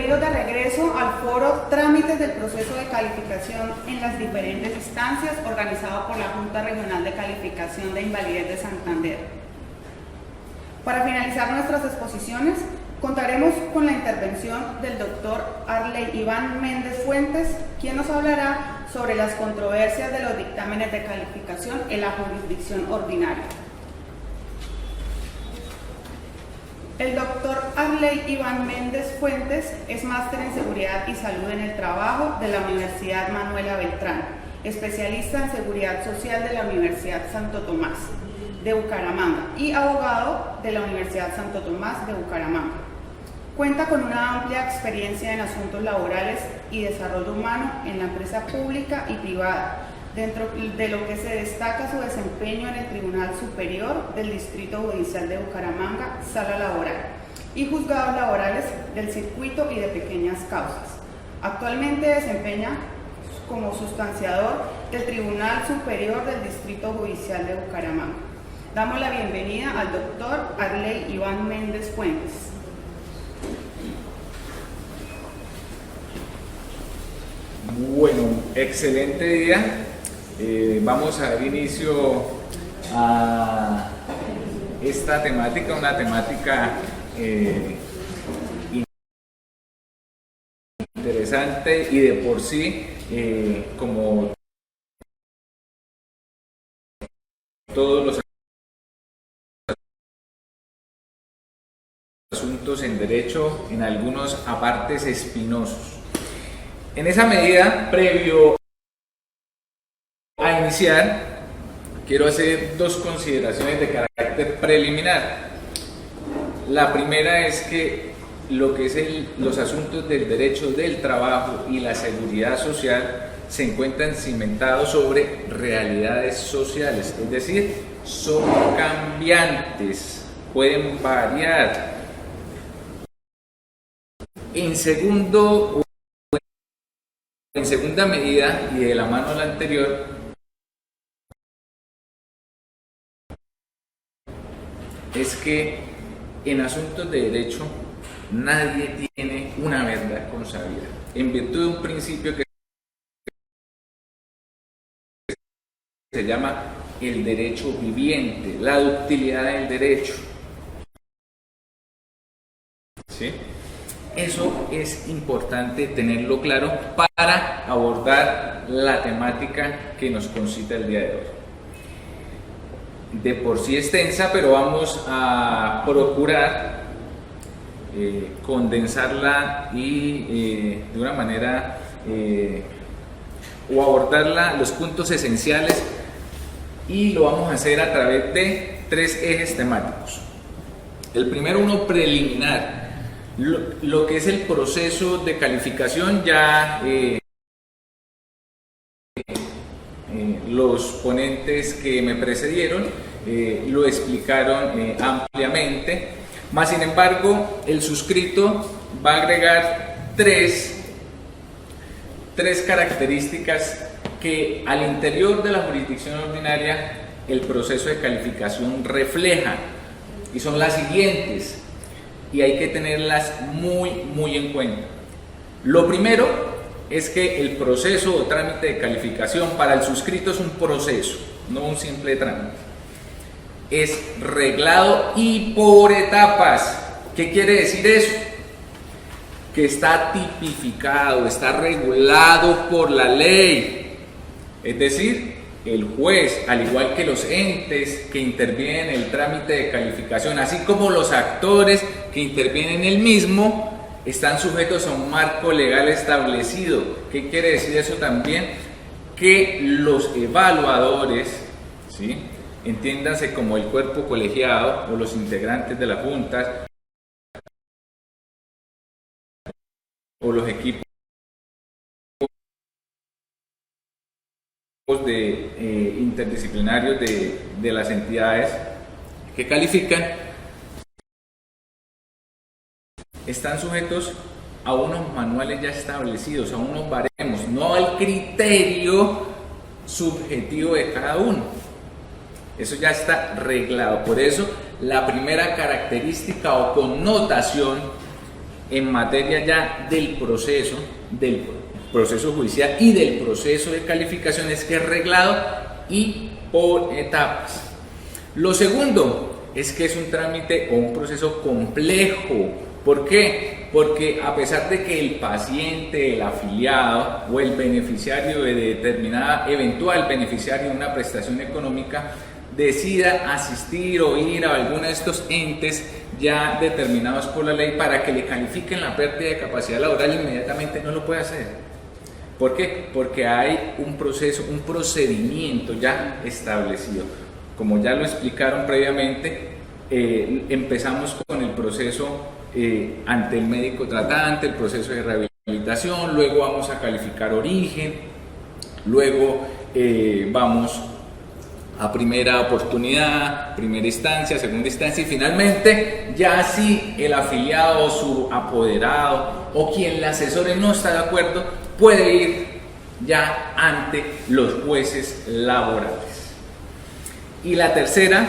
Bienvenidos de regreso al foro Trámites del proceso de calificación en las diferentes instancias, organizado por la Junta Regional de Calificación de Invalidez de Santander. Para finalizar nuestras exposiciones, contaremos con la intervención del doctor Arley Iván Méndez Fuentes, quien nos hablará sobre las controversias de los dictámenes de calificación en la jurisdicción ordinaria. El doctor Arley Iván Méndez Fuentes es máster en Seguridad y Salud en el Trabajo de la Universidad Manuela Beltrán, especialista en Seguridad Social de la Universidad Santo Tomás de Bucaramanga y abogado de la Universidad Santo Tomás de Bucaramanga. Cuenta con una amplia experiencia en asuntos laborales y desarrollo humano en la empresa pública y privada, dentro de lo que se destaca su desempeño en el Tribunal Superior del Distrito Judicial de Bucaramanga, Sala Laboral, y juzgados laborales del circuito y de pequeñas causas. Actualmente desempeña como sustanciador del Tribunal Superior del Distrito Judicial de Bucaramanga. Damos la bienvenida al doctor Arley Iván Méndez Fuentes. Bueno, excelente día. Vamos a dar inicio a esta temática, una temática interesante y de por sí, como todos los asuntos en derecho, en algunos apartes espinosos. En esa medida, previo a iniciar, quiero hacer dos consideraciones de carácter preliminar. La primera es que lo que es los asuntos del derecho del trabajo y la seguridad social se encuentran cimentados sobre realidades sociales, es decir, son cambiantes, pueden variar. En segunda medida, y de la mano de la anterior, es que en asuntos de derecho nadie tiene una verdad consabida, en virtud de un principio que se llama el derecho viviente, la ductilidad del derecho. ¿Sí? Eso es importante tenerlo claro para abordar la temática que nos concita el día de hoy. De por sí extensa, pero vamos a procurar condensarla y de una manera o abordarla los puntos esenciales, y lo vamos a hacer a través de tres ejes temáticos. El primero, uno preliminar, lo que es el proceso de calificación. Ya los ponentes que me precedieron lo explicaron ampliamente, más sin embargo el suscrito va a agregar tres características que al interior de la jurisdicción ordinaria el proceso de calificación refleja, y son las siguientes, y hay que tenerlas muy en cuenta. Lo primero es que el proceso o trámite de calificación para el suscrito es un proceso, no un simple trámite. Es reglado y por etapas. ¿Qué quiere decir eso? Que está tipificado, está regulado por la ley. Es decir, el juez, al igual que los entes que intervienen en el trámite de calificación, así como los actores que intervienen en el mismo, están sujetos a un marco legal establecido. ¿Qué quiere decir eso también? Que los evaluadores, ¿sí?, entiéndanse como el cuerpo colegiado o los integrantes de la junta o los equipos interdisciplinarios de las entidades que califican, están sujetos a unos manuales ya establecidos, a unos baremos, no al criterio subjetivo de cada uno. Eso ya está reglado. Por eso la primera característica o connotación en materia ya del proceso judicial y del proceso de calificación es que es reglado y por etapas. Lo segundo es que es un trámite o un proceso complejo. ¿Por qué? Porque a pesar de que el paciente, el afiliado o el beneficiario de determinada, eventual beneficiario de una prestación económica, decida asistir o ir a alguno de estos entes ya determinados por la ley para que le califiquen la pérdida de capacidad laboral, inmediatamente no lo puede hacer. ¿Por qué? Porque hay un proceso, un procedimiento ya establecido. Como ya lo explicaron previamente, empezamos con el proceso ante el médico tratante, el proceso de rehabilitación, luego vamos a calificar origen, luego vamos a primera oportunidad, primera instancia, segunda instancia y finalmente ya si el afiliado o su apoderado o quien le asesore no está de acuerdo, puede ir ya ante los jueces laborales. Y la tercera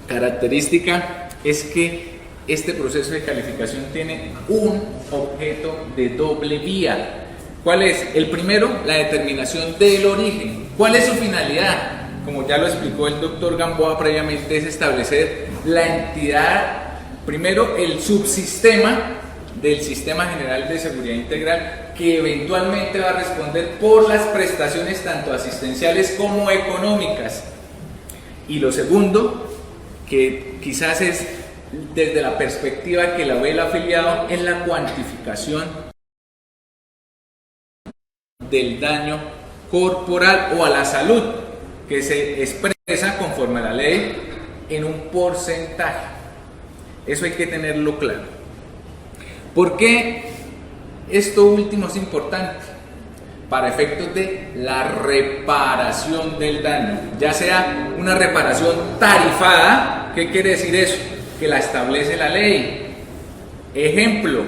característica es que este proceso de calificación tiene un objeto de doble vía. ¿Cuál es? El primero, la determinación del origen. ¿Cuál es su finalidad? Como ya lo explicó el doctor Gamboa previamente, es establecer la entidad, primero el subsistema del Sistema General de Seguridad Integral, que eventualmente va a responder por las prestaciones tanto asistenciales como económicas. Y lo segundo, que quizás es desde la perspectiva que la ve el afiliado, es la cuantificación del daño corporal o a la salud, que se expresa conforme a la ley en un porcentaje. Eso hay que tenerlo claro. ¿Por qué esto último es importante? Para efectos de la reparación del daño, ya sea una reparación tarifada. ¿Qué quiere decir eso? Que la establece la ley. Ejemplo,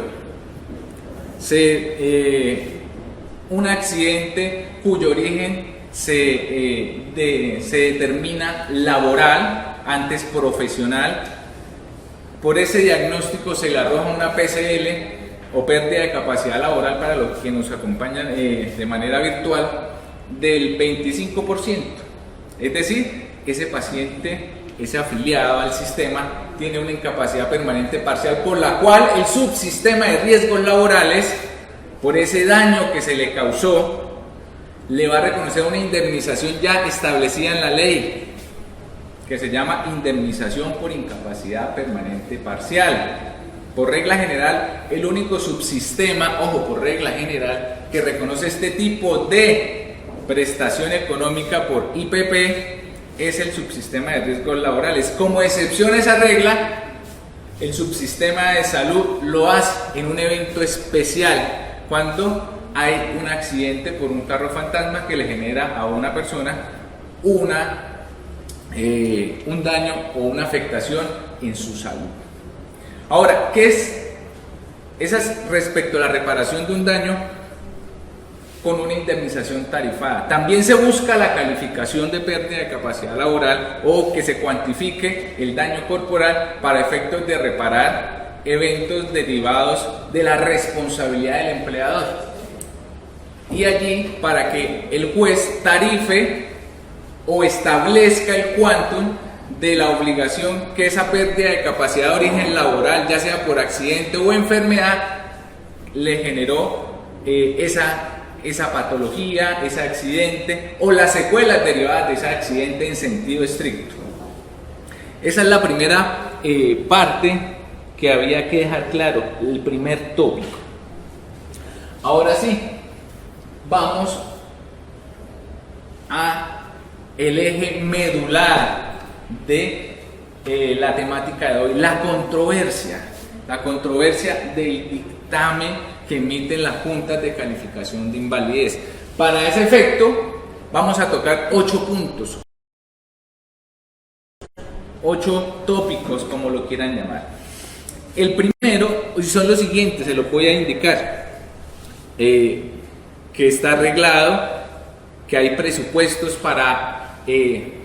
un accidente cuyo origen se determina laboral, antes profesional. Por ese diagnóstico se le arroja una PCL o pérdida de capacidad laboral para los que nos acompañan de manera virtual del 25%. Es decir, ese paciente, ese afiliado al sistema, tiene una incapacidad permanente parcial por la cual el subsistema de riesgos laborales, por ese daño que se le causó, le va a reconocer una indemnización ya establecida en la ley, que se llama indemnización por incapacidad permanente parcial. Por regla general, el único subsistema, ojo, por regla general, que reconoce este tipo de prestación económica por IPP es el subsistema de riesgos laborales. Como excepción a esa regla, el subsistema de salud lo hace en un evento especial, cuando hay un accidente por un carro fantasma que le genera a una persona un daño o una afectación en su salud. Ahora, ¿qué es? Esa es respecto a la reparación de un daño con una indemnización tarifada. También se busca la calificación de pérdida de capacidad laboral o que se cuantifique el daño corporal para efectos de reparar eventos derivados de la responsabilidad del empleador. Y allí, para que el juez tarife o establezca el quantum de la obligación que esa pérdida de capacidad de origen laboral, ya sea por accidente o enfermedad, le generó esa patología, ese accidente o las secuelas derivadas de ese accidente en sentido estricto. Esa es la primera parte que había que dejar claro, el primer tópico. Ahora sí, vamos a el eje medular de la temática de hoy, la controversia del dictamen que emiten las juntas de calificación de invalidez. Para ese efecto vamos a tocar 8 puntos, 8 tópicos, como lo quieran llamar. El primero son los siguientes, se los voy a indicar. Que está arreglado, que hay presupuestos para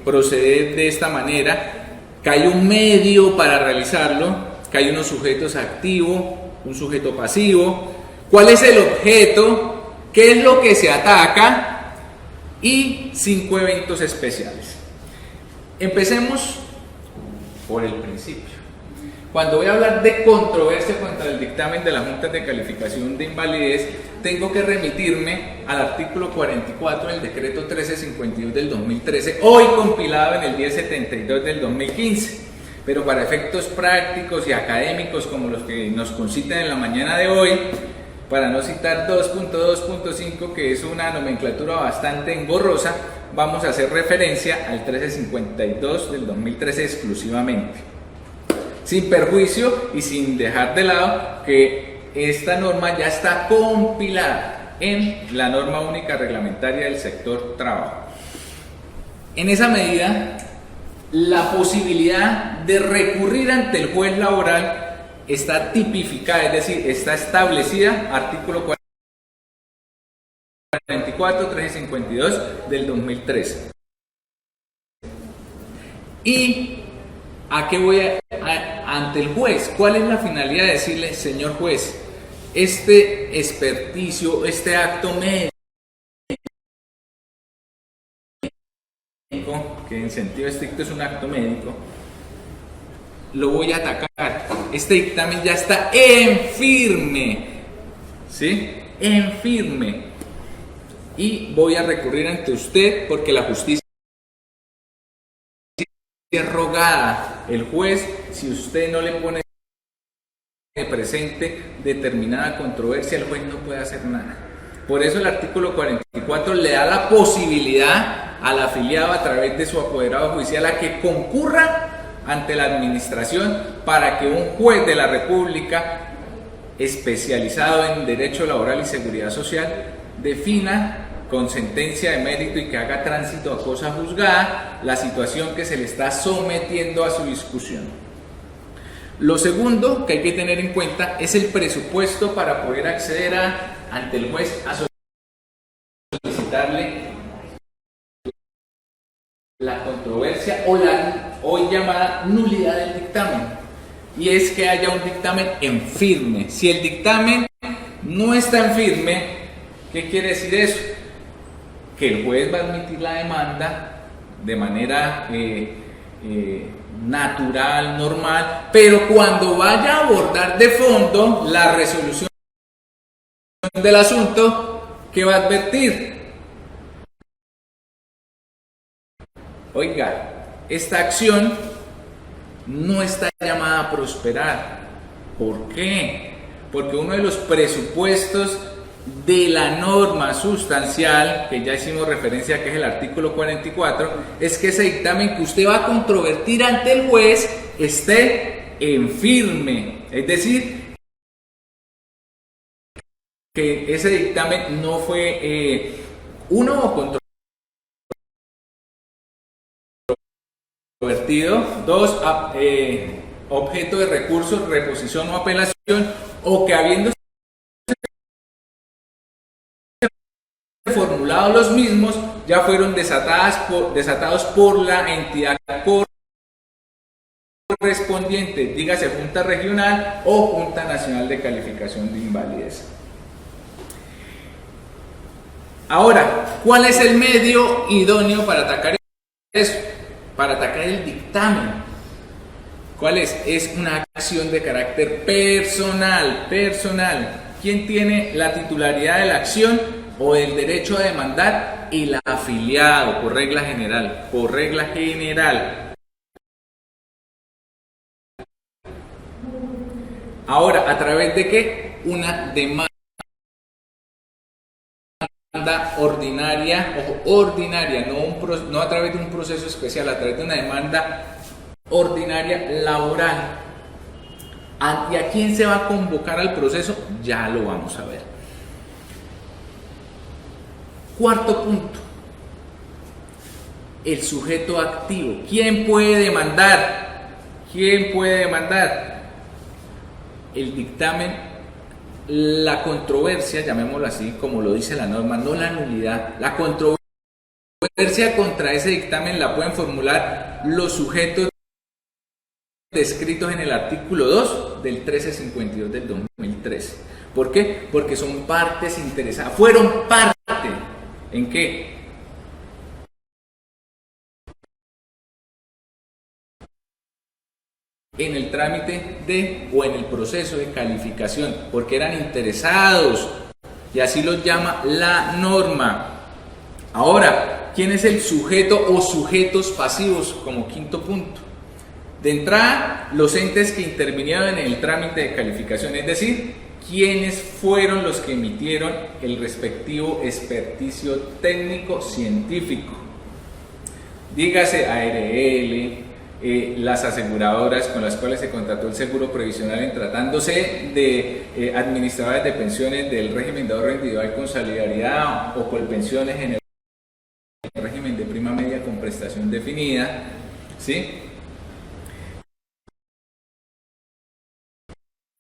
proceder de esta manera, que hay un medio para realizarlo, que hay unos sujetos activos un sujeto pasivo, cuál es el objeto, qué es lo que se ataca y 5 eventos especiales. Empecemos por el principio. Cuando voy a hablar de controversia contra el dictamen de la Junta de Calificación de Invalidez, tengo que remitirme al artículo 44 del decreto 1352 del 2013, hoy compilado en el 1072 del 2015. Pero para efectos prácticos y académicos como los que nos concitan en la mañana de hoy, para no citar 2.2.5, que es una nomenclatura bastante engorrosa, vamos a hacer referencia al 1352 del 2013 exclusivamente, sin perjuicio y sin dejar de lado que esta norma ya está compilada en la norma única reglamentaria del sector trabajo. En esa medida, la posibilidad de recurrir ante el juez laboral está tipificada, es decir, está establecida, artículo 44, 1352 del 2013. ¿Y a qué voy ante el juez? ¿Cuál es la finalidad de decirle, señor juez, este experticio, este acto médico, que en sentido estricto es un acto médico, lo voy a atacar? Este dictamen ya está en firme, ¿sí? En firme. Y voy a recurrir ante usted porque la justicia es rogada. El juez, si usted no le pone presente determinada controversia, el juez no puede hacer nada. Por eso el artículo 44 le da la posibilidad al afiliado a través de su apoderado judicial a que concurra ante la administración para que un juez de la República especializado en derecho laboral y seguridad social defina con sentencia de mérito y que haga tránsito a cosa juzgada la situación que se le está sometiendo a su discusión. Lo segundo que hay que tener en cuenta es el presupuesto para poder acceder ante el juez a solicitarle la controversia o la hoy llamada nulidad del dictamen, y es que haya un dictamen en firme. Si el dictamen no está en firme, ¿qué quiere decir eso? Que el juez va a admitir la demanda de manera natural, normal, pero cuando vaya a abordar de fondo la resolución del asunto, ¿qué va a advertir? Oiga, esta acción no está llamada a prosperar. ¿Por qué? Porque uno de los presupuestos de la norma sustancial, que ya hicimos referencia, que es el artículo 44, es que ese dictamen que usted va a controvertir ante el juez esté en firme. Es decir, que ese dictamen no fue controvertido, 2, objeto de recurso, reposición o apelación, o que habiendo formulados los mismos ya fueron desatados por la entidad correspondiente, dígase Junta Regional o Junta Nacional de Calificación de Invalidez. Ahora, ¿cuál es el medio idóneo para atacar eso? Para atacar el dictamen. ¿Cuál es? Es una acción de carácter personal. ¿Quién tiene la titularidad de la acción o el derecho a demandar? El afiliado, por regla general. Ahora, ¿a través de qué? Una demanda ordinaria, no a través de un proceso especial, a través de una demanda ordinaria laboral. ¿Y a quién se va a convocar al proceso? Ya lo vamos a ver. Cuarto punto, el sujeto activo. ¿Quién puede demandar? El dictamen, la controversia, llamémoslo así, como lo dice la norma, no la nulidad. La controversia contra ese dictamen la pueden formular los sujetos descritos en el artículo 2 del 1352 del 2013. ¿Por qué? Porque son partes interesadas, fueron parte. ¿En qué? En el trámite o en el proceso de calificación, porque eran interesados, y así los llama la norma. Ahora, ¿quién es el sujeto o sujetos pasivos como quinto punto? De entrada, los entes que intervinieron en el trámite de calificación, es decir, quiénes fueron los que emitieron el respectivo experticio técnico científico. Dígase ARL, las aseguradoras con las cuales se contrató el seguro previsional en tratándose de administradores de pensiones del régimen de ahorro individual con solidaridad o colpensiones en el régimen de prima media con prestación definida, ¿sí?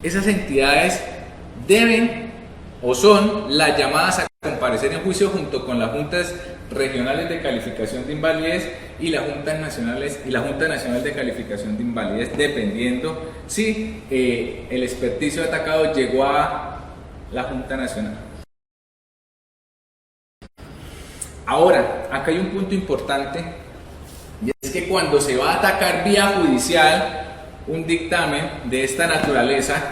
Esas entidades deben o son las llamadas a comparecer en juicio junto con las juntas regionales de calificación de invalidez y la Junta Nacional de Calificación de Invalidez, dependiendo si el experticio atacado llegó a la Junta Nacional. Ahora, acá hay un punto importante, y es que cuando se va a atacar vía judicial un dictamen de esta naturaleza,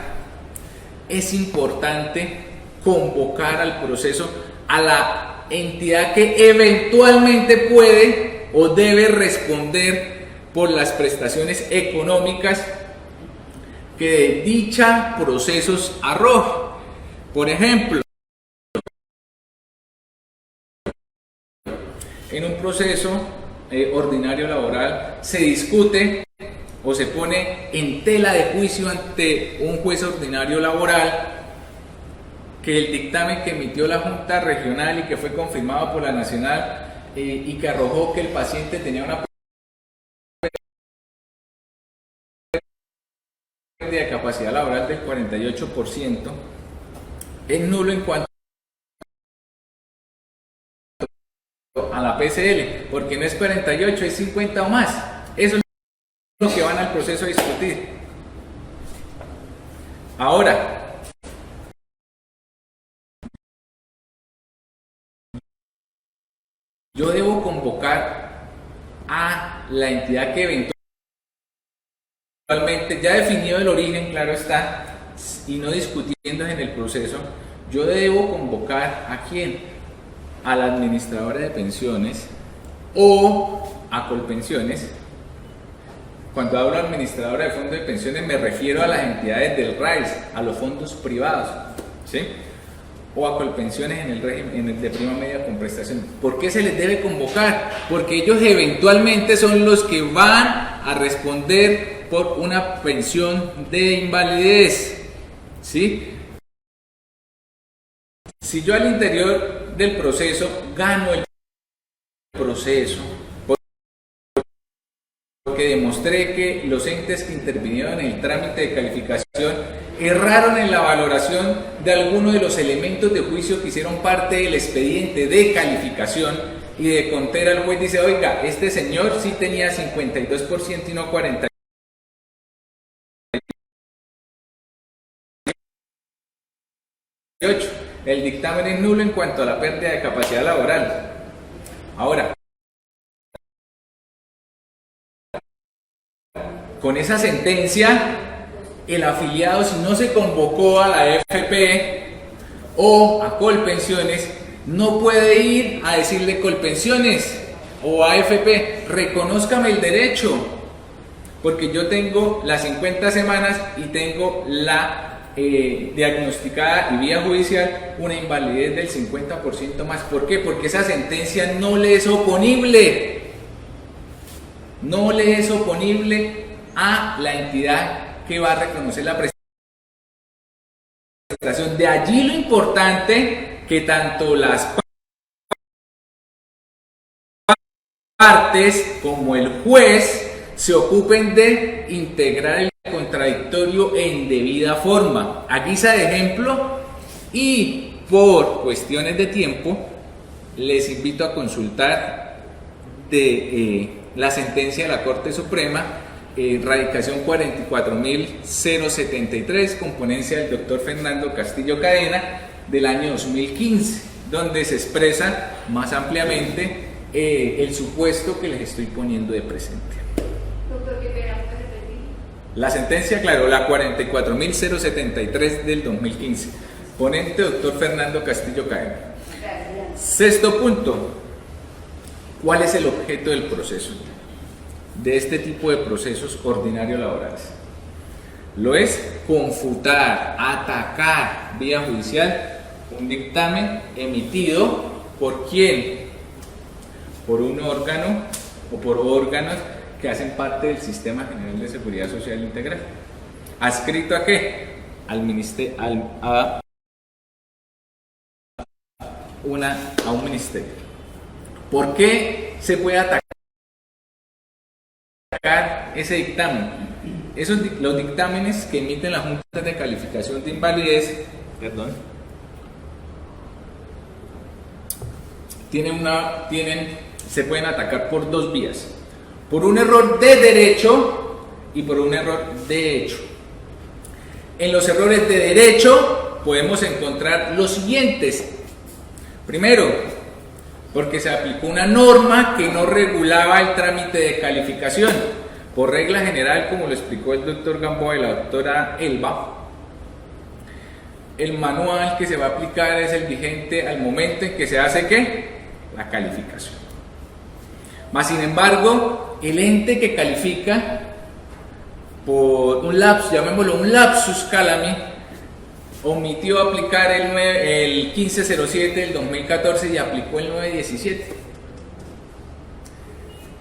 es importante convocar al proceso a la entidad que eventualmente puede o debe responder por las prestaciones económicas que dicha procesos arroje. Por ejemplo, en un proceso ordinario laboral se discute o se pone en tela de juicio ante un juez ordinario laboral que el dictamen que emitió la Junta Regional y que fue confirmado por la Nacional y que arrojó que el paciente tenía una pérdida de capacidad laboral del 48%, es nulo en cuanto a la PCL, porque no es 48, es 50 o más. Eso es lo que van al proceso a discutir. Ahora, yo debo convocar a la entidad que eventualmente, ya definido el origen, claro está, y no discutiendo en el proceso, yo debo convocar ¿a quién? A la administradora de pensiones o a Colpensiones. Cuando hablo de administradora de fondos de pensiones me refiero a las entidades del RAIS, a los fondos privados, ¿sí? O a Colpensiones en el régimen de prima media con prestación. ¿Por qué se les debe convocar? Porque ellos eventualmente son los que van a responder por una pensión de invalidez, ¿sí? Si yo al interior del proceso gano el proceso porque demostré que los entes que intervinieron en el trámite de calificación erraron en la valoración de algunos de los elementos de juicio que hicieron parte del expediente de calificación, y de contera el juez dice, oiga, este señor sí tenía 52% y no 48%. El dictamen es nulo en cuanto a la pérdida de capacidad laboral. Ahora, con esa sentencia, el afiliado, si no se convocó a la AFP o a Colpensiones, no puede ir a decirle Colpensiones o AFP, reconózcame el derecho, porque yo tengo las 50 semanas y tengo la diagnosticada y vía judicial una invalidez del 50% más. ¿Por qué? Porque esa sentencia no le es oponible. No le es oponible a la entidad que va a reconocer la prestación. De allí lo importante que tanto las partes como el juez se ocupen de integrar el contradictorio en debida forma. A guisa de ejemplo, y por cuestiones de tiempo, les invito a consultar la sentencia de la Corte Suprema radicación 44.073, con ponencia del doctor Fernando Castillo Cadena del año 2015, donde se expresa más ampliamente el supuesto que les estoy poniendo de presente. Doctor, ¿qué pena? La sentencia, claro, la 44.073 del 2015. Ponente doctor Fernando Castillo Cadena. Gracias. Sexto punto. ¿Cuál es el objeto del proceso? De este tipo de procesos ordinarios laborales. Lo es confutar, atacar vía judicial un dictamen emitido por quién, por un órgano o por órganos que hacen parte del Sistema General de Seguridad Social Integral. ¿Adscrito a qué? Al ministerio, a un ministerio. ¿Por qué se puede atacar ese dictamen? Los dictámenes que emiten las juntas de calificación de invalidez, se pueden atacar por dos vías: por un error de derecho y por un error de hecho. En los errores de derecho podemos encontrar los siguientes. Primero, porque se aplicó una norma que no regulaba el trámite de calificación. Por regla general, como lo explicó el doctor Gamboa y la doctora Elba, el manual que se va a aplicar es el vigente al momento en que se hace ¿qué? La calificación. Mas, sin embargo, el ente que califica por un lapsus, llamémoslo un lapsus calami, omitió aplicar el 1507 del 2014 y aplicó el 917.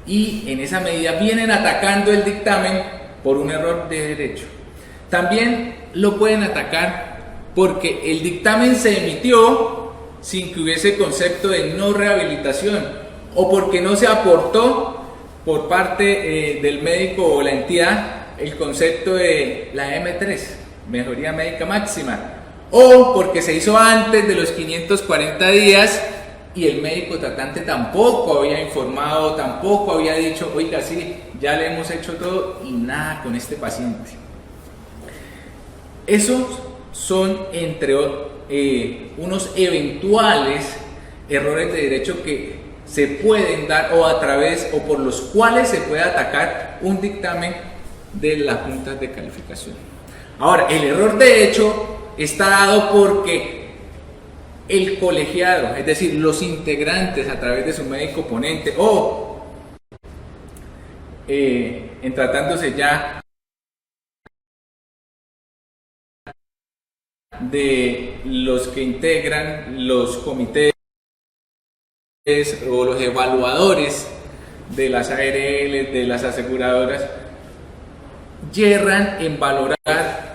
Y en esa medida vienen atacando el dictamen por un error de derecho. También lo pueden atacar porque el dictamen se emitió sin que hubiese concepto de no rehabilitación, o porque no se aportó por parte del médico o la entidad el concepto de la M3, mejoría médica máxima, o porque se hizo antes de los 540 días y el médico tratante tampoco había informado, tampoco había dicho, oiga, sí, ya le hemos hecho todo y nada con este paciente. Esos son entre unos eventuales errores de derecho que se pueden dar o a través o por los cuales se puede atacar un dictamen de las juntas de calificación. Ahora, el error de hecho está dado porque el colegiado, es decir, los integrantes a través de su médico ponente o en tratándose ya de los que integran los comités o los evaluadores de las ARL, de las aseguradoras, yerran en valorar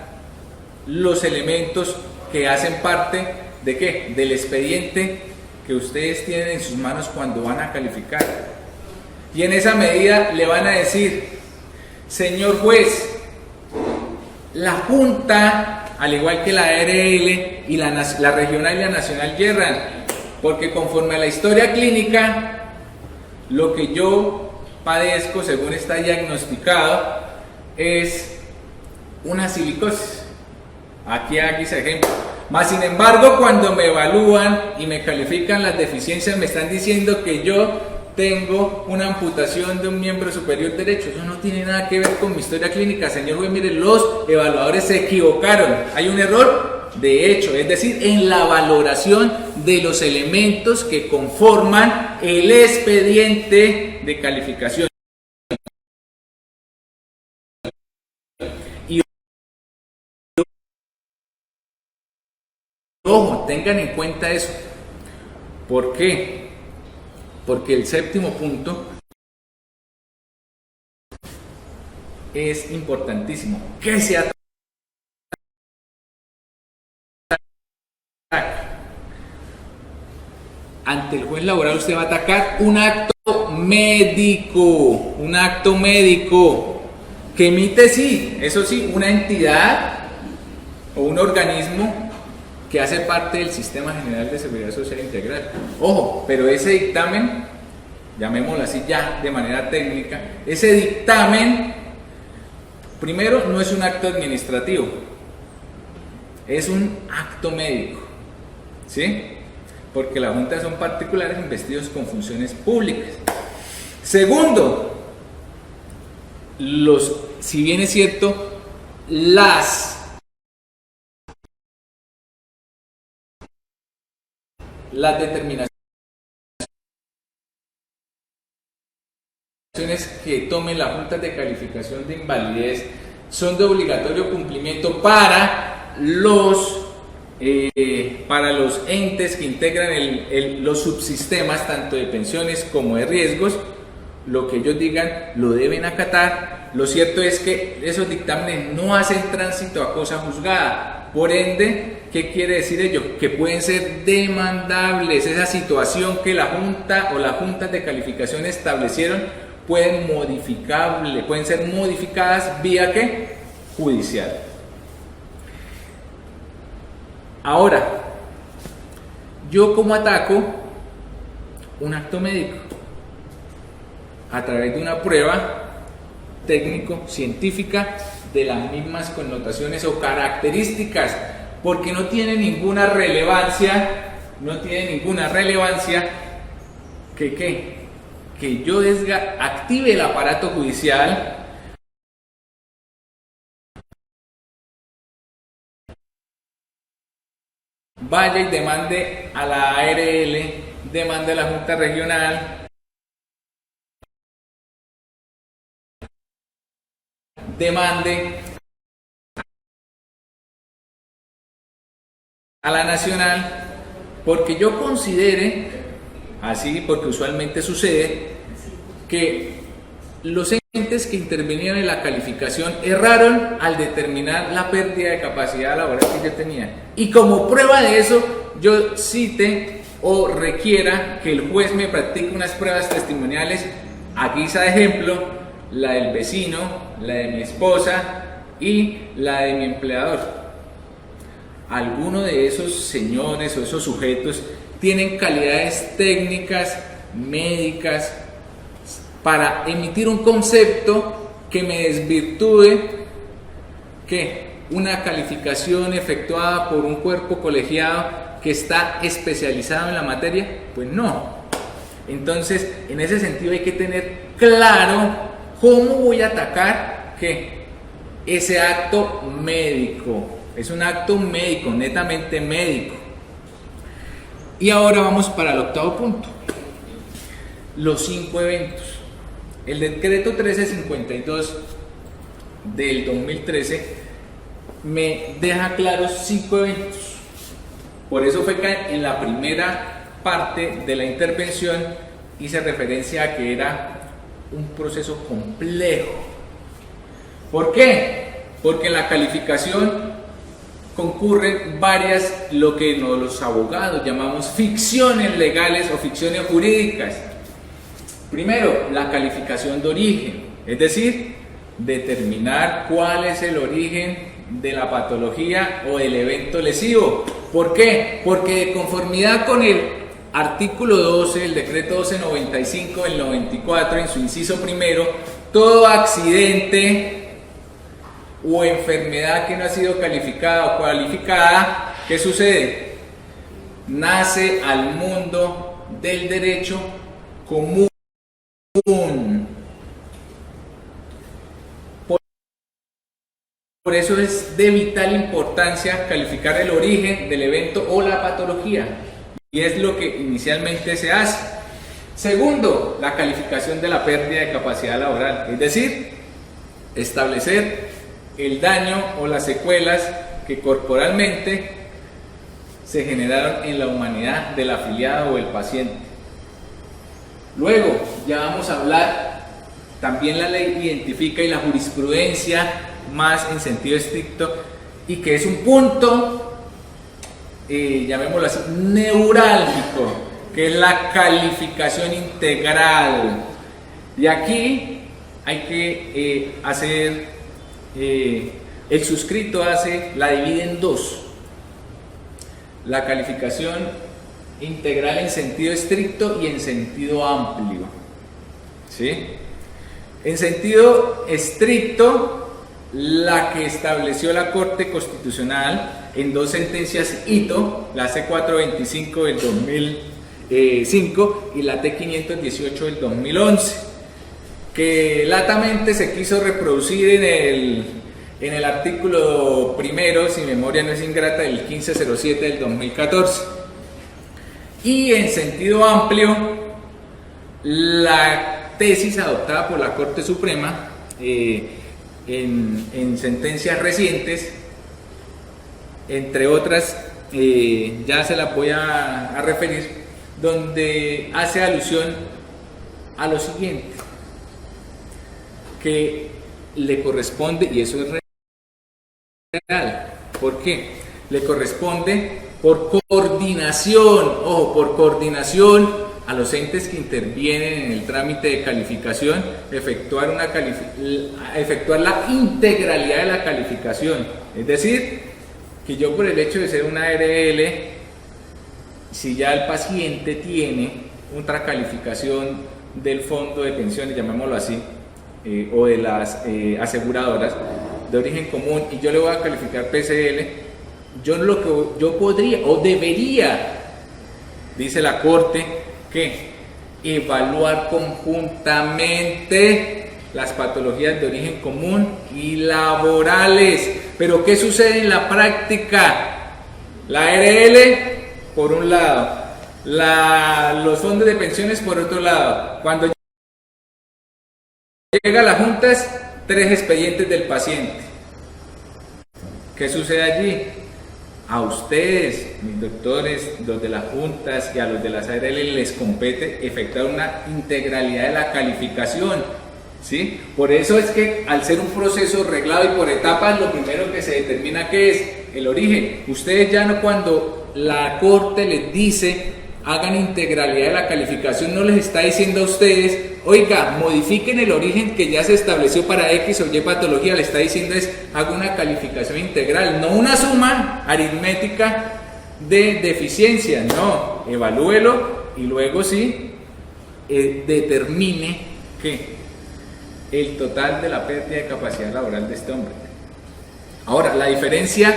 los elementos que hacen parte de ¿qué? Del expediente que ustedes tienen en sus manos cuando van a calificar. Y en esa medida le van a decir, señor juez, la Junta, al igual que la ARL y la regional y la nacional, yerran, porque conforme a la historia clínica, lo que yo padezco, según está diagnosticado, es una silicosis. Aquí ese ejemplo. Mas, sin embargo, cuando me evalúan y me califican las deficiencias, me están diciendo que yo tengo una amputación de un miembro superior derecho. Eso no tiene nada que ver con mi historia clínica. Señor juez, mire, los evaluadores se equivocaron. Hay un error de hecho, es decir, en la valoración de los elementos que conforman el expediente de calificación. Y ojo, tengan en cuenta eso. ¿Por qué? Porque el séptimo punto es importantísimo. ¿Qué se ataca? Ante el juez laboral usted va a atacar un acto médico que emite, sí, eso sí, una entidad o un organismo que hace parte del Sistema General de Seguridad Social Integral. Ojo, pero ese dictamen, llamémoslo así ya de manera técnica, ese dictamen Primero, no es un acto administrativo, es un acto médico, ¿sí? Porque la Junta son particulares investidos con funciones públicas. Segundo, si bien es cierto, las determinaciones que tome la Junta de Calificación de Invalidez son de obligatorio cumplimiento para los entes que integran los subsistemas tanto de pensiones como de riesgos. Lo que ellos digan lo deben acatar. Lo cierto es que esos dictámenes no hacen tránsito a cosa juzgada. Por ende, ¿qué quiere decir ello? Que pueden ser demandables. Esa situación que la Junta o las juntas de calificación establecieron pueden ser modificadas vía ¿qué? Judicial. Ahora, ¿yo cómo ataco un acto médico? A través de una prueba técnico-científica de las mismas connotaciones o características, porque no tiene ninguna relevancia, que yo active el aparato judicial vaya y demande a la ARL, demande a la Junta Regional, demande a la Nacional, porque yo considere, así porque usualmente sucede, que los entes que intervinieron en la calificación erraron al determinar la pérdida de capacidad laboral que yo tenía. Y como prueba de eso, yo cite o requiera que el juez me practique unas pruebas testimoniales, a guisa de ejemplo, la del vecino, la de mi esposa y la de mi empleador. Algunos de esos señores o esos sujetos tienen calidades técnicas, médicas, para emitir un concepto que me desvirtúe una calificación efectuada por un cuerpo colegiado que está especializado en la materia. Pues no. Entonces, en ese sentido hay que tener claro cómo voy a atacar ese acto médico. Es un acto médico, netamente médico. Y ahora vamos para el octavo punto. Los 5 eventos. El decreto 1352 del 2013 me deja claros 5 eventos. Por eso fue que en la primera parte de la intervención hice referencia a que era un proceso complejo. ¿Por qué? Porque en la calificación concurren varias, lo que los abogados llamamos ficciones legales o ficciones jurídicas. Primero, la calificación de origen, es decir, determinar cuál es el origen de la patología o del evento lesivo. ¿Por qué? Porque de conformidad con el artículo 12 del decreto 1295 del 94, en su inciso primero, todo accidente o enfermedad que no ha sido calificada o cualificada, ¿qué sucede? Nace al mundo del derecho común. Por eso es de vital importancia calificar el origen del evento o la patología, y es lo que inicialmente se hace. Segundo, la calificación de la pérdida de capacidad laboral, es decir, establecer el daño o las secuelas que corporalmente se generaron en la humanidad del afiliado o el paciente. Luego, ya vamos a hablar, también la ley identifica y la jurisprudencia más en sentido estricto, y que es un punto, llamémoslo así, neurálgico, que es la calificación integral. Y aquí hay que hacer, el suscrito la divide en dos: la calificación integral en sentido estricto y en sentido amplio. ¿Sí? En sentido estricto la que estableció la Corte Constitucional en dos sentencias hito, la C425 del 2005 y la T518 del 2011, que latamente se quiso reproducir en el artículo primero, si memoria no es ingrata, del 1507 del 2014. Y en sentido amplio, la tesis adoptada por la Corte Suprema en sentencias recientes, entre otras, ya se las voy a referir, donde hace alusión a lo siguiente, que le corresponde, y eso es real, ¿por qué? Le corresponde por coordinación, ojo, por coordinación a los entes que intervienen en el trámite de calificación, efectuar la integralidad de la calificación. Es decir, que yo por el hecho de ser una ARL, si ya el paciente tiene otra calificación del fondo de pensiones, llamémoslo así, o de las aseguradoras de origen común, y yo le voy a calificar PCL, yo podría o debería, dice la Corte, que evaluar conjuntamente las patologías de origen común y laborales. Pero ¿qué sucede en la práctica? La ARL por un lado, los fondos de pensiones por otro lado. Cuando llega a las juntas, 3 expedientes del paciente. ¿Qué sucede allí? A ustedes, mis doctores, los de las juntas y a los de las ARL les compete efectuar una integralidad de la calificación, ¿sí? Por eso es que al ser un proceso reglado y por etapas, lo primero que se determina que es el origen. Ustedes ya no, cuando la Corte les dice hagan integralidad de la calificación, no les está diciendo a ustedes, oiga, modifiquen el origen que ya se estableció para X o Y patología, le está diciendo es, haga una calificación integral, no una suma aritmética de deficiencias, no, evalúelo y luego sí determine que el total de la pérdida de capacidad laboral de este hombre. Ahora, la diferencia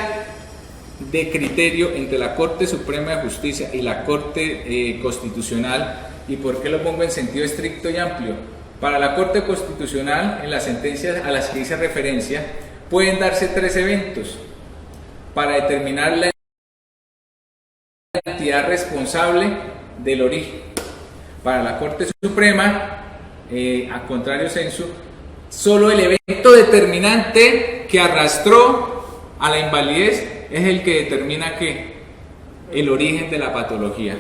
de criterio entre la Corte Suprema de Justicia y la Corte Constitucional, y por qué lo pongo en sentido estricto y amplio. Para la Corte Constitucional, en las sentencias a las que hice referencia, pueden darse 3 eventos para determinar la entidad responsable del origen. Para la Corte Suprema, a contrario censo, solo el evento determinante que arrastró a la invalidez es el que determina que el origen de la patología.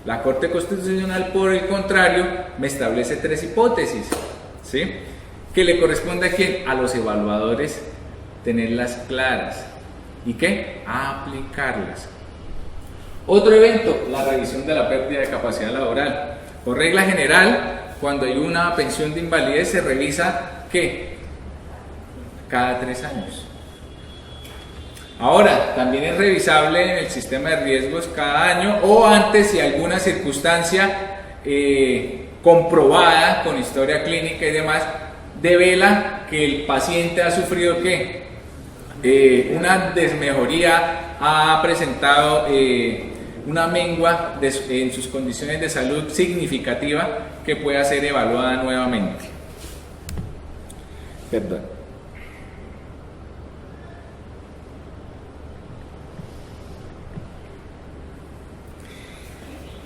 La Corte Constitucional, por el contrario, me establece 3 hipótesis, ¿sí? Que le corresponde a quién, a los evaluadores tenerlas claras y ¿qué? A aplicarlas. Otro evento, la revisión de la pérdida de capacidad laboral. Por regla general, cuando hay una pensión de invalidez se revisa ¿qué? Cada 3 años. Ahora, también es revisable en el sistema de riesgos cada año o antes si alguna circunstancia comprobada con historia clínica y demás devela que el paciente ha sufrido ¿qué? Una desmejoría, ha presentado una mengua en sus condiciones de salud significativa que pueda ser evaluada nuevamente. Perdón.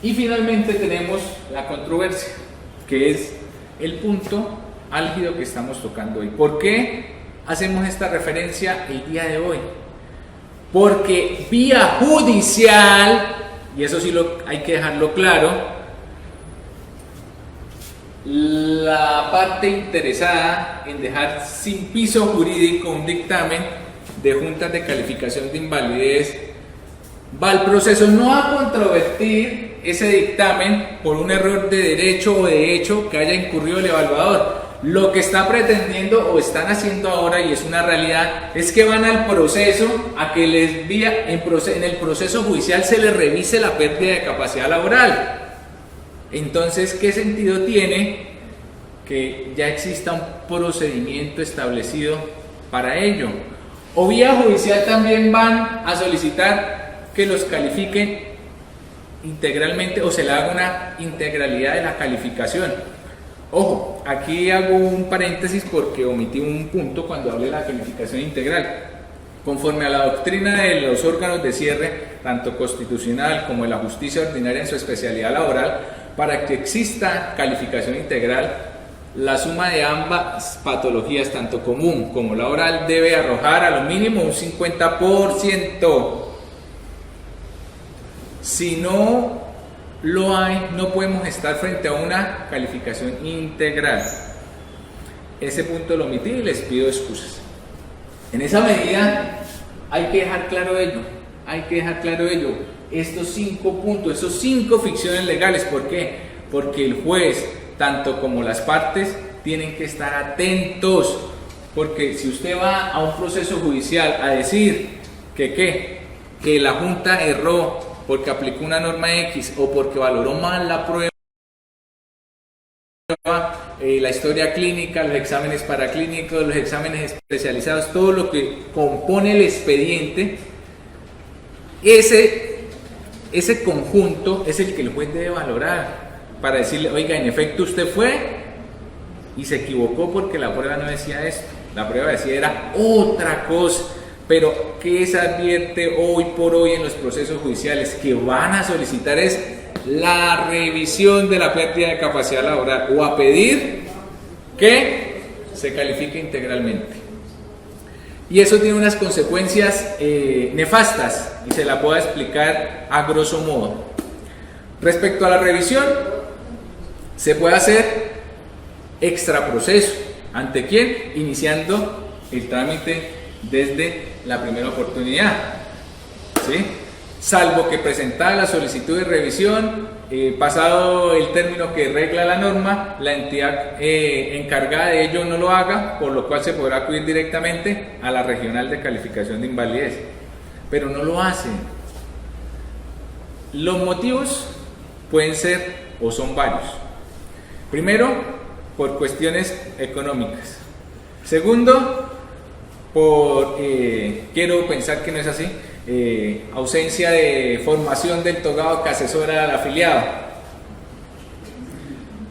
Y finalmente tenemos la controversia, que es el punto álgido que estamos tocando hoy. ¿Por qué hacemos esta referencia el día de hoy? Porque vía judicial, y eso sí hay que dejarlo claro, la parte interesada en dejar sin piso jurídico un dictamen de juntas de calificación de invalidez va al proceso no a controvertir ese dictamen por un error de derecho o de hecho que haya incurrido el evaluador. Lo que está pretendiendo o están haciendo ahora, y es una realidad, es que van al proceso a que en el proceso judicial se les revise la pérdida de capacidad laboral. Entonces, ¿qué sentido tiene que ya exista un procedimiento establecido para ello. O vía judicial también van a solicitar que los califiquen integralmente o se le haga una integralidad de la calificación. Ojo, aquí hago un paréntesis porque omití un punto cuando hablé de la calificación integral. Conforme a la doctrina de los órganos de cierre, tanto constitucional como de la justicia ordinaria en su especialidad laboral, para que exista calificación integral, la suma de ambas patologías, tanto común como laboral, debe arrojar a lo mínimo un 50%. Si no lo hay, no podemos estar frente a una calificación integral. Ese punto lo omití y les pido excusas. En esa medida hay que dejar claro ello, estos 5 puntos, esos 5 ficciones legales. ¿Por qué? Porque el juez, tanto como las partes, tienen que estar atentos, porque si usted va a un proceso judicial a decir que la Junta erró porque aplicó una norma X o porque valoró mal la prueba, la historia clínica, los exámenes paraclínicos, los exámenes especializados, todo lo que compone el expediente, ese conjunto es el que el juez debe valorar para decirle, oiga, en efecto usted fue y se equivocó porque la prueba no decía esto, la prueba decía era otra cosa. Pero ¿qué se advierte hoy por hoy en los procesos judiciales? Que van a solicitar es la revisión de la pérdida de capacidad laboral o a pedir que se califique integralmente. Y eso tiene unas consecuencias nefastas y se la puedo explicar a grosso modo. Respecto a la revisión, se puede hacer extraproceso. ¿Ante quién? Iniciando el trámite desde la primera oportunidad, ¿sí? Salvo que presentada la solicitud de revisión, pasado el término que regla la norma, la entidad encargada de ello no lo haga, por lo cual se podrá acudir directamente a la regional de calificación de invalidez, pero no lo hacen. Los motivos pueden ser o son varios. Primero, por cuestiones económicas. Segundo, quiero pensar que no es así, ausencia de formación del togado que asesora al afiliado.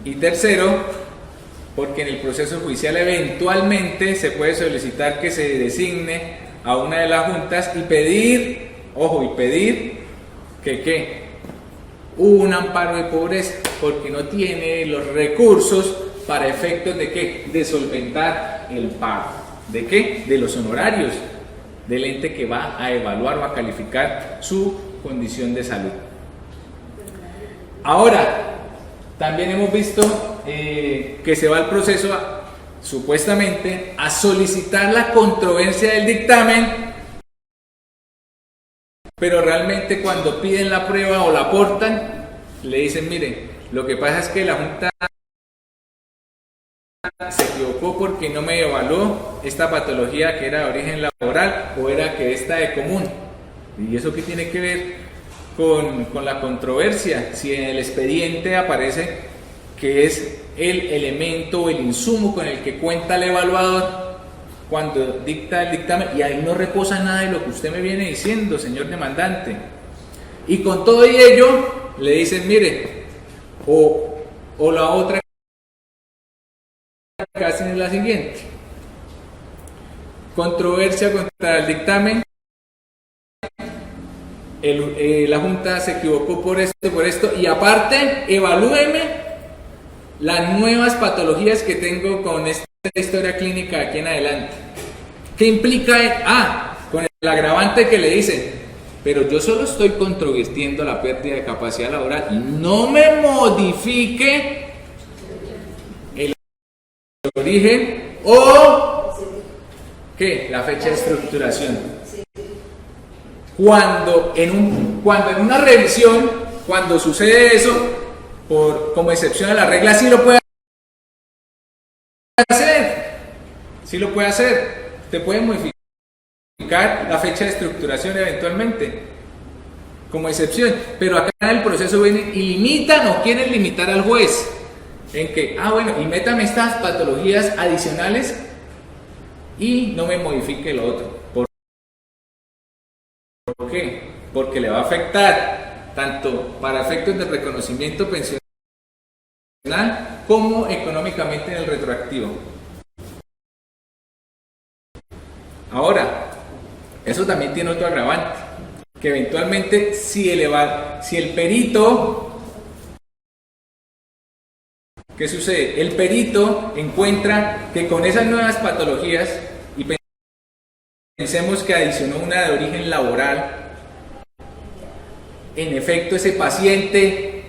Y tercero, porque en el proceso judicial eventualmente se puede solicitar que se designe a una de las juntas y pedir que un amparo de pobreza, porque no tiene los recursos para efectos de solventar el pago. ¿De qué? De los honorarios del ente que va a evaluar o a calificar su condición de salud. Ahora, también hemos visto que se va al proceso supuestamente a solicitar la controversia del dictamen, pero realmente cuando piden la prueba o la aportan, le dicen, mire, lo que pasa es que la Junta se equivocó porque no me evaluó esta patología que era de origen laboral o era que esta de común. ¿Y eso qué tiene que ver con la controversia? Si en el expediente aparece que es el elemento o el insumo con el que cuenta el evaluador cuando dicta el dictamen, y ahí no reposa nada de lo que usted me viene diciendo, señor demandante. Y con todo y ello le dicen, mire, o la otra que hacen es la siguiente: controversia contra el dictamen, la Junta se equivocó por esto, y aparte evalúeme las nuevas patologías que tengo con esta historia clínica de aquí en adelante. ¿Qué implica? Con el agravante que le dicen, pero yo solo estoy controvirtiendo la pérdida de capacidad laboral, no me modifique el origen o ¿qué? La fecha de estructuración. Cuando en una revisión, cuando sucede eso, como excepción a la regla, sí lo puede hacer. Usted puede modificar la fecha de estructuración eventualmente, como excepción, pero acá en el proceso vienen y limitan o quieren limitar al juez. en que, bueno, y métame estas patologías adicionales y no me modifique lo otro. ¿Por qué? Porque le va a afectar tanto para efectos de reconocimiento pensional como económicamente en el retroactivo. Ahora, eso también tiene otro agravante, que eventualmente si el perito, ¿qué sucede? El perito encuentra que con esas nuevas patologías, y pensemos que adicionó una de origen laboral, en efecto ese paciente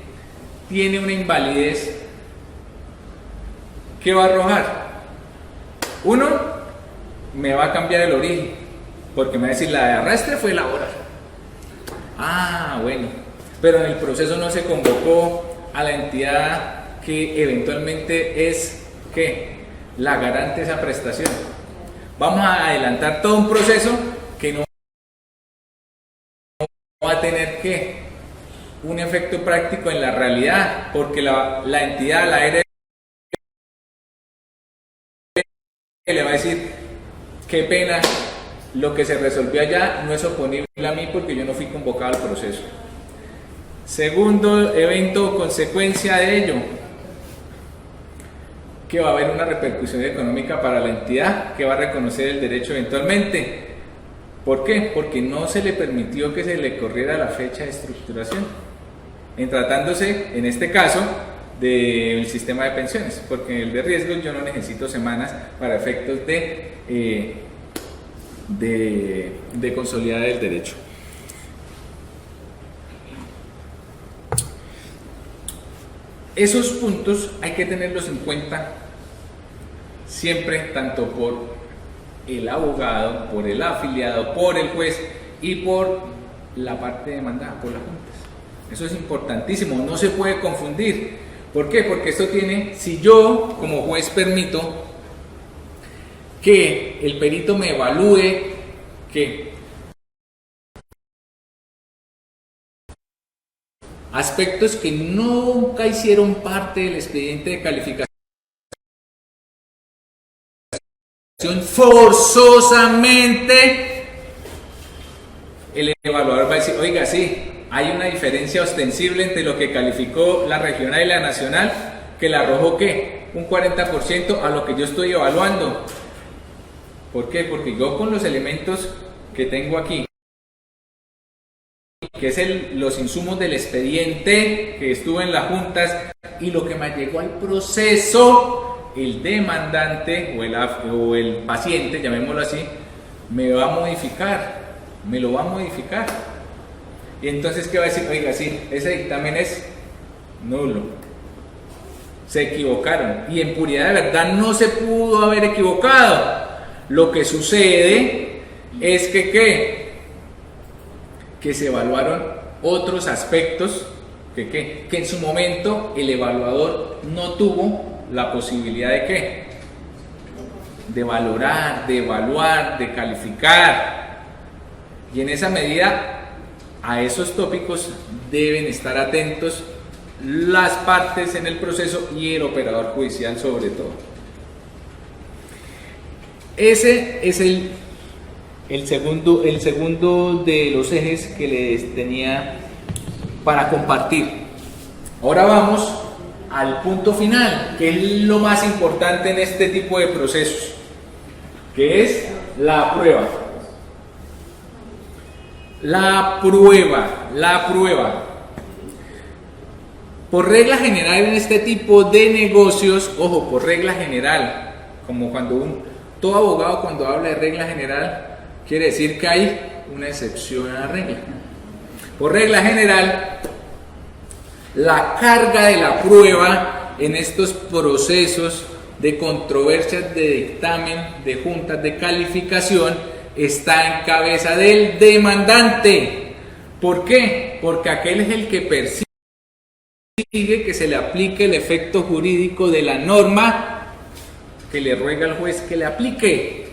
tiene una invalidez, ¿qué va a arrojar? Uno, me va a cambiar el origen, porque me va a decir la de arrastre fue laboral. Bueno, pero en el proceso no se convocó a la entidad que eventualmente es la garante de esa prestación. Vamos a adelantar todo un proceso que no va a tener un efecto práctico en la realidad, porque la entidad, la ARL, le va a decir: qué pena, lo que se resolvió allá no es oponible a mí porque yo no fui convocado al proceso. Segundo evento o consecuencia de ello, que va a haber una repercusión económica para la entidad que va a reconocer el derecho eventualmente. ¿Por qué? Porque no se le permitió que se le corriera la fecha de estructuración, en tratándose, en este caso, del sistema de pensiones, porque en el de riesgos yo no necesito semanas para efectos de consolidar el derecho. Esos puntos hay que tenerlos en cuenta siempre, tanto por el abogado, por el afiliado, por el juez y por la parte demandada, por las juntas. Eso es importantísimo, no se puede confundir. ¿Por qué? Porque esto tiene, si yo como juez permito que el perito me evalúe que aspectos que nunca hicieron parte del expediente de calificación, forzosamente el evaluador va a decir: oiga, sí, hay una diferencia ostensible entre lo que calificó la regional y la nacional, que le arrojó un 40% a lo que yo estoy evaluando. ¿Por qué? Porque yo con los elementos que tengo aquí, que es los insumos del expediente que estuvo en las juntas y lo que me llegó al proceso, el demandante o el paciente, llamémoslo así, me lo va a modificar. Y entonces, ¿qué va a decir? Oiga, sí, ese dictamen es nulo, se equivocaron, y en puridad de verdad no se pudo haber equivocado. Lo que sucede es que se evaluaron otros aspectos que en su momento el evaluador no tuvo la posibilidad de valorar, de evaluar, de calificar. Y en esa medida a esos tópicos deben estar atentos las partes en el proceso y el operador judicial sobre todo. Ese es el segundo de los ejes que les tenía para compartir. Ahora vamos al punto final, que es lo más importante en este tipo de procesos, que es la prueba. La prueba. Por regla general en este tipo de negocios, ojo, por regla general, como todo abogado cuando habla de regla general, quiere decir que hay una excepción a la regla. Por regla general, la carga de la prueba en estos procesos de controversias de dictamen, de juntas de calificación, está en cabeza del demandante. ¿Por qué? Porque aquel es el que persigue que se le aplique el efecto jurídico de la norma que le ruega al juez que le aplique.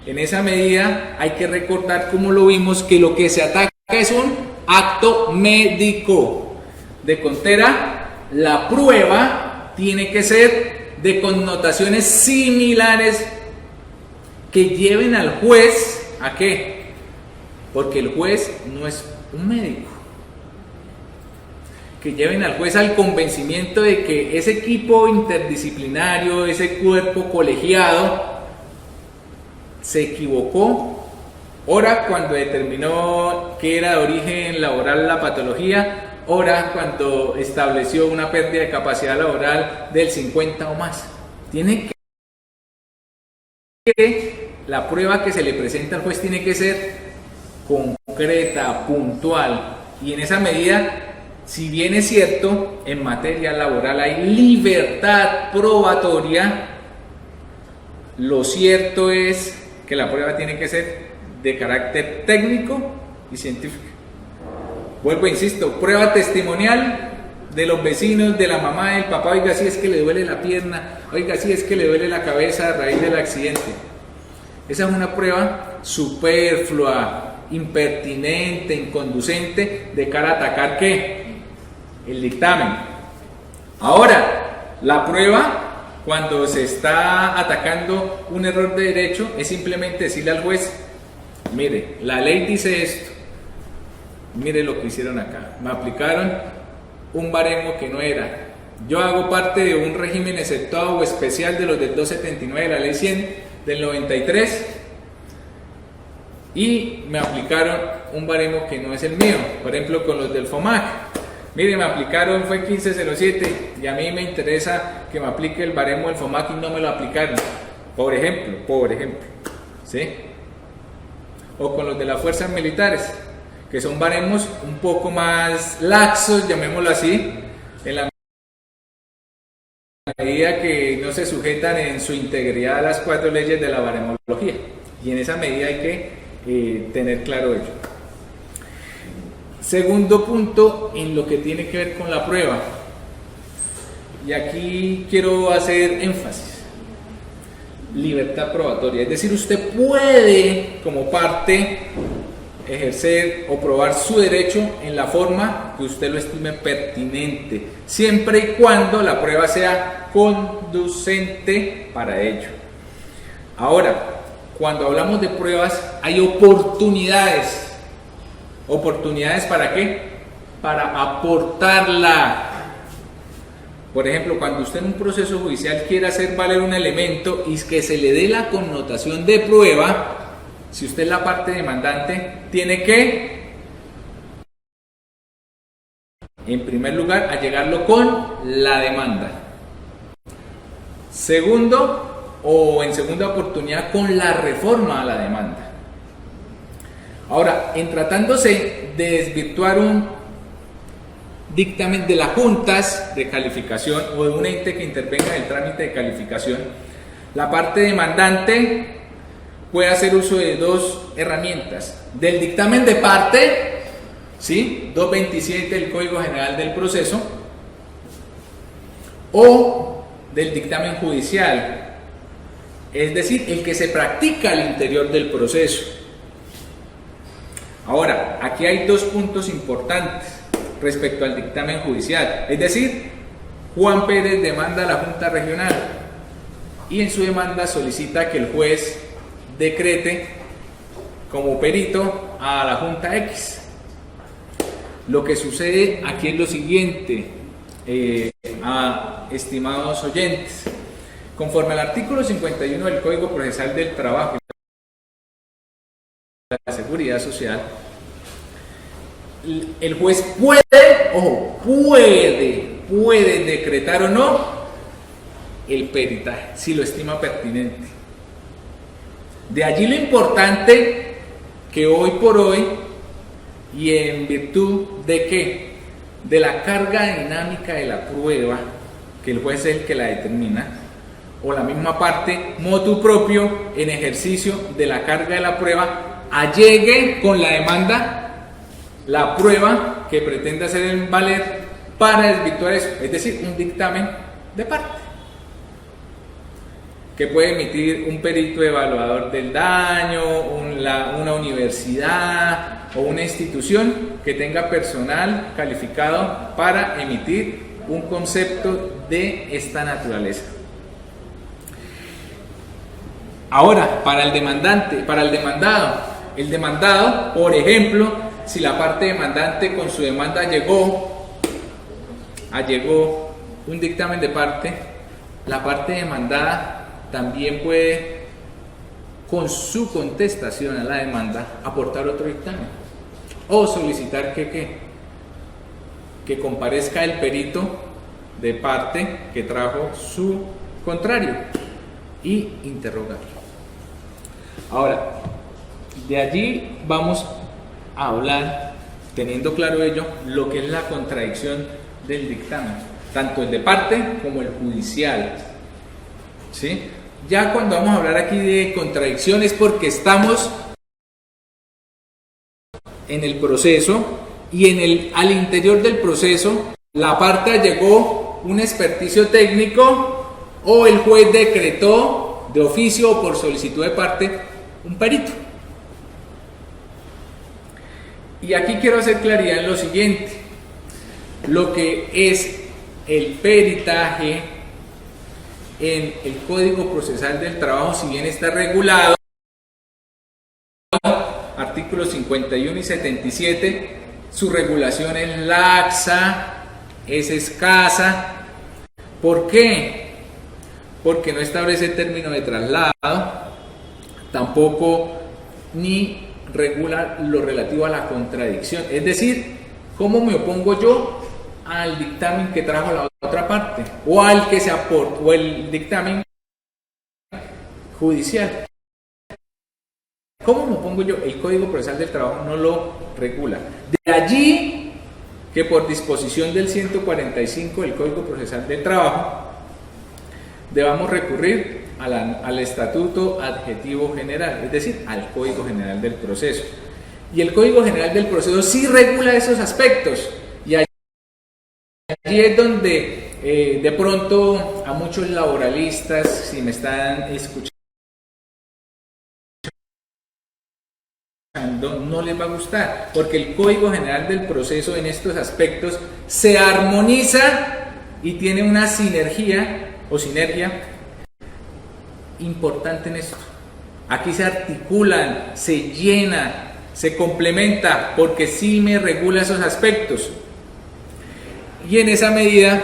En esa medida hay que recordar, como lo vimos, que lo que se ataca es un acto médico. De contera, la prueba tiene que ser de connotaciones similares que lleven al juez ¿a qué? Porque el juez no es un médico. Que lleven al juez al convencimiento de que ese equipo interdisciplinario, ese cuerpo colegiado, se equivocó, ora cuando determinó que era de origen laboral la patología, ora cuando estableció una pérdida de capacidad laboral del 50 o más. Tiene que, la prueba que se le presenta al juez tiene que ser concreta, puntual, y en esa medida, si bien es cierto, en materia laboral hay libertad probatoria, lo cierto es que la prueba tiene que ser de carácter técnico y científico. Vuelvo, insisto, prueba testimonial de los vecinos, de la mamá, del papá, oiga, si es que le duele la pierna, oiga, si es que le duele la cabeza a raíz del accidente. Esa es una prueba superflua, impertinente, inconducente, de cara a atacar ¿qué? El dictamen. Ahora, la prueba, cuando se está atacando un error de derecho, es simplemente decirle al juez, mire, la ley dice esto, mire lo que hicieron acá, me aplicaron un baremo que no era, yo hago parte de un régimen exceptuado o especial de los del 279 de la ley 100 del 93 y me aplicaron un baremo que no es el mío, por ejemplo con los del FOMAC. Mire, me aplicaron, fue 1507 y a mí me interesa que me aplique el baremo del FOMAC y no me lo aplicaron, por ejemplo, ¿sí? O con los de las fuerzas militares, que son baremos un poco más laxos, llamémoslo así, en la medida que no se sujetan en su integridad a las 4 leyes de la baremología, y en esa medida hay que tener claro ello. Segundo punto en lo que tiene que ver con la prueba, y aquí quiero hacer énfasis, libertad probatoria, es decir, usted puede como parte ejercer o probar su derecho en la forma que usted lo estime pertinente, siempre y cuando la prueba sea conducente para ello. Ahora, cuando hablamos de pruebas hay oportunidades. ¿Oportunidades para qué? Para aportarla. Por ejemplo, cuando usted en un proceso judicial quiere hacer valer un elemento y que se le dé la connotación de prueba, si usted es la parte demandante, tiene que, en primer lugar, allegarlo con la demanda. Segundo, o en segunda oportunidad, con la reforma a la demanda. Ahora, en tratándose de desvirtuar un dictamen de las juntas de calificación o de un ente que intervenga en el trámite de calificación, la parte demandante puede hacer uso de dos herramientas: del dictamen de parte, ¿sí? 227 del Código General del Proceso, o del dictamen judicial, es decir, el que se practica al interior del proceso. Ahora, aquí hay dos puntos importantes respecto al dictamen judicial, es decir, Juan Pérez demanda a la Junta Regional y en su demanda solicita que el juez decrete como perito a la Junta X. Lo que sucede aquí es lo siguiente, estimados oyentes, conforme al artículo 51 del Código Procesal del Trabajo y la Seguridad Social, el juez puede decretar o no el peritaje, si lo estima pertinente. De allí lo importante que hoy por hoy, y en virtud de que de la carga dinámica de la prueba, que el juez es el que la determina, o la misma parte motu propio en ejercicio de la carga de la prueba, allegue con la demanda la prueba que pretende hacer valer para desvirtuar eso, es decir, un dictamen de parte que puede emitir un perito evaluador del daño, una universidad o una institución que tenga personal calificado para emitir un concepto de esta naturaleza. Ahora, para el demandado, por ejemplo, si la parte demandante con su demanda allegó un dictamen de parte, la parte demandada también puede, con su contestación a la demanda, aportar otro dictamen o solicitar que comparezca el perito de parte que trajo su contrario y interrogarlo. Ahora, de allí vamos a hablar, teniendo claro ello, lo que es la contradicción del dictamen, tanto el de parte como el judicial. ¿Sí? Ya cuando vamos a hablar aquí de contradicciones, porque estamos en el proceso y al interior del proceso la parte allegó un experticio técnico o el juez decretó de oficio o por solicitud de parte un perito. Y aquí quiero hacer claridad en lo siguiente: lo que es el peritaje en el Código Procesal del Trabajo, si bien está regulado, artículos 51 y 77, su regulación es laxa, es escasa. ¿Por qué? Porque no establece término de traslado, tampoco ni regula lo relativo a la contradicción, es decir, cómo me opongo yo al dictamen que trajo la otra parte o al que se aporta, o el dictamen judicial. ¿Cómo me opongo yo? El Código Procesal del Trabajo no lo regula. De allí que por disposición del 145 del Código Procesal del Trabajo debamos recurrir al Estatuto Adjetivo General, es decir, al Código General del Proceso. Y el Código General del Proceso sí regula esos aspectos. Y allí es donde de pronto a muchos laboralistas, si me están escuchando, no les va a gustar, porque el Código General del Proceso en estos aspectos se armoniza y tiene una sinergia importante en esto. Aquí se articulan, se llena, se complementa, porque sí me regula esos aspectos. Y en esa medida,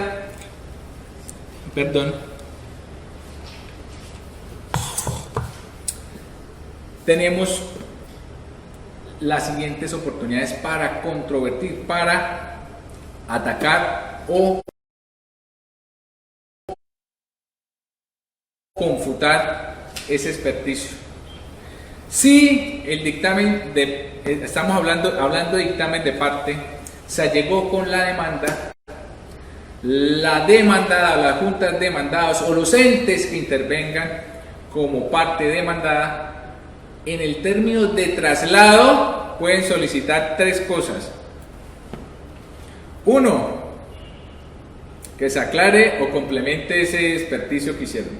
tenemos las siguientes oportunidades para controvertir, para atacar o confutar ese experticio. Si el dictamen estamos hablando de dictamen de parte, se allegó con la demanda, la demandada, las juntas demandadas o los entes que intervengan como parte demandada, en el término de traslado pueden solicitar tres cosas. Uno, que se aclare o complemente ese experticio que hicieron.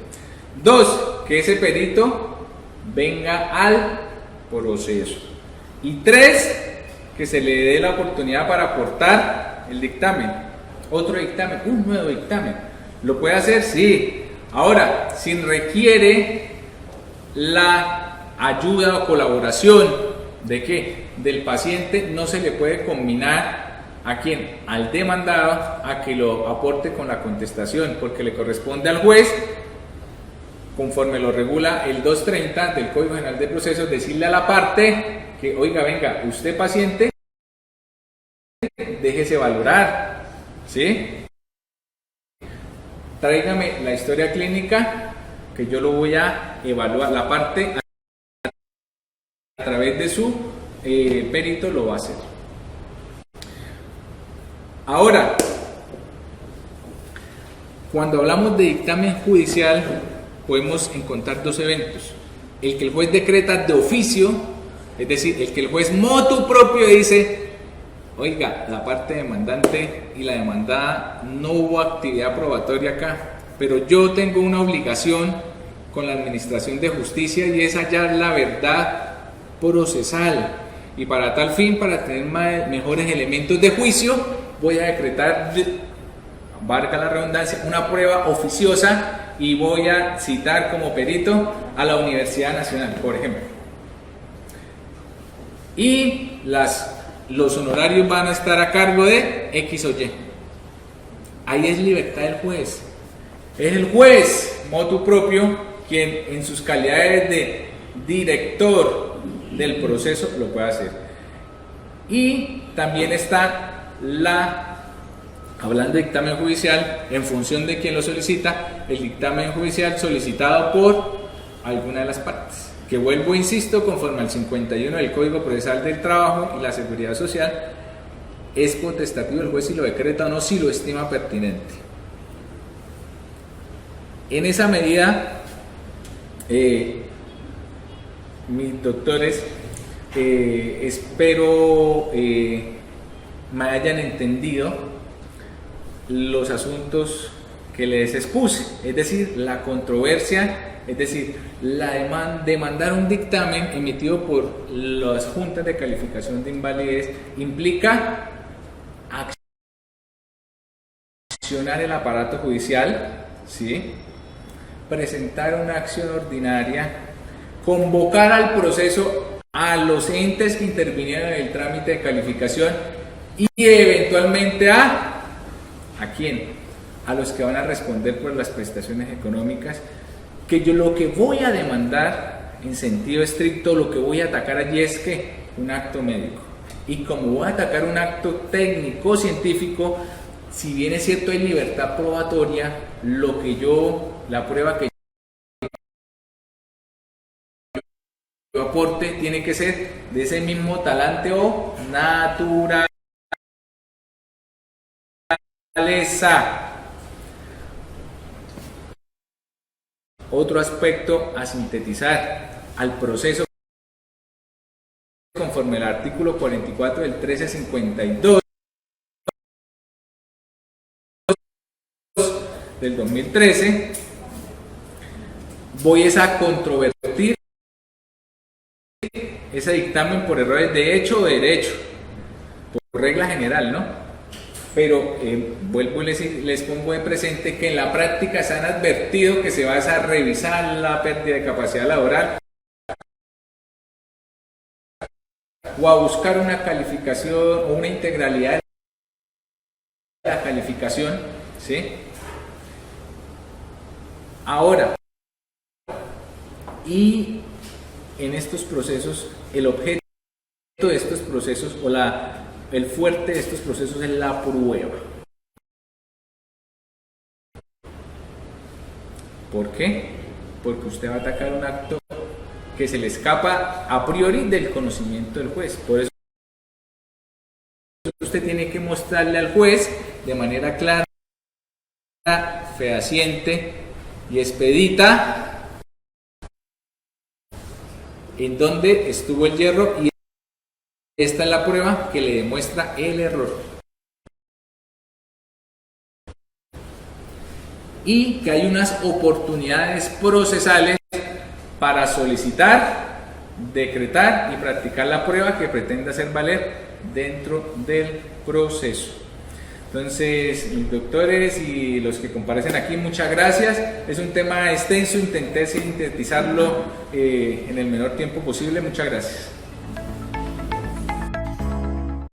Dos, que ese perito venga al proceso. Y tres, que se le dé la oportunidad para aportar el dictamen, otro dictamen, un nuevo dictamen. ¿Lo puede hacer? Sí. Ahora, si requiere la ayuda o colaboración ¿de qué? Del paciente, no se le puede combinar ¿a quién? Al demandado a que lo aporte con la contestación, porque le corresponde al juez, conforme lo regula el 230 del Código General de Procesos, decirle a la parte que, oiga, venga, usted paciente, déjese valorar, ¿sí? Tráigame la historia clínica que yo lo voy a evaluar, la parte a través de su perito lo va a hacer. Ahora, cuando hablamos de dictamen judicial, podemos encontrar dos eventos: el que el juez decreta de oficio, es decir, el que el juez motu propio dice, oiga, la parte demandante y la demandada no hubo actividad probatoria acá, pero yo tengo una obligación con la administración de justicia y es hallar la verdad procesal, y para tal fin, para tener mejores elementos de juicio, voy a decretar valga la redundancia, una prueba oficiosa y voy a citar como perito a la Universidad Nacional, por ejemplo. Y los honorarios van a estar a cargo de X o Y. Ahí es libertad del juez. Es el juez, motu propio, quien en sus calidades de director del proceso lo puede hacer. Y también está hablando de dictamen judicial, en función de quien lo solicita, el dictamen judicial solicitado por alguna de las partes, que vuelvo, insisto, conforme al 51 del Código Procesal del Trabajo y la Seguridad Social, es potestativo del juez si lo decreta o no, si lo estima pertinente. En esa medida, mis doctores, espero me hayan entendido los asuntos que les expuse, es decir, la controversia, es decir, demandar un dictamen emitido por las juntas de calificación de invalidez implica accionar el aparato judicial, ¿sí? Presentar una acción ordinaria, convocar al proceso a los entes que intervinieron en el trámite de calificación y eventualmente ¿a quién? A los que van a responder por las prestaciones económicas, que yo lo que voy a demandar en sentido estricto, lo que voy a atacar allí es que un acto médico. Y como voy a atacar un acto técnico científico, si bien es cierto hay libertad probatoria, la prueba que yo aporte tiene que ser de ese mismo talante o naturaleza. Otro aspecto a sintetizar al proceso conforme al artículo 44 del 1352 del 2013, voy a controvertir ese dictamen por errores de hecho o derecho, por regla general, ¿no? Pero vuelvo y les pongo de presente que en la práctica se han advertido que se va a revisar la pérdida de capacidad laboral o a buscar una calificación o una integralidad de la calificación, ¿sí? Ahora, y en estos procesos, el objeto de estos procesos o el fuerte de estos procesos es la prueba. ¿Por qué? Porque usted va a atacar un acto que se le escapa a priori del conocimiento del juez. Por eso usted tiene que mostrarle al juez de manera clara, fehaciente y expedita en dónde estuvo el hierro, y esta es la prueba que le demuestra el error. Y que hay unas oportunidades procesales para solicitar, decretar y practicar la prueba que pretende hacer valer dentro del proceso. Entonces, mis doctores y los que comparecen aquí, muchas gracias. Es un tema extenso, intenté sintetizarlo en el menor tiempo posible. Muchas gracias.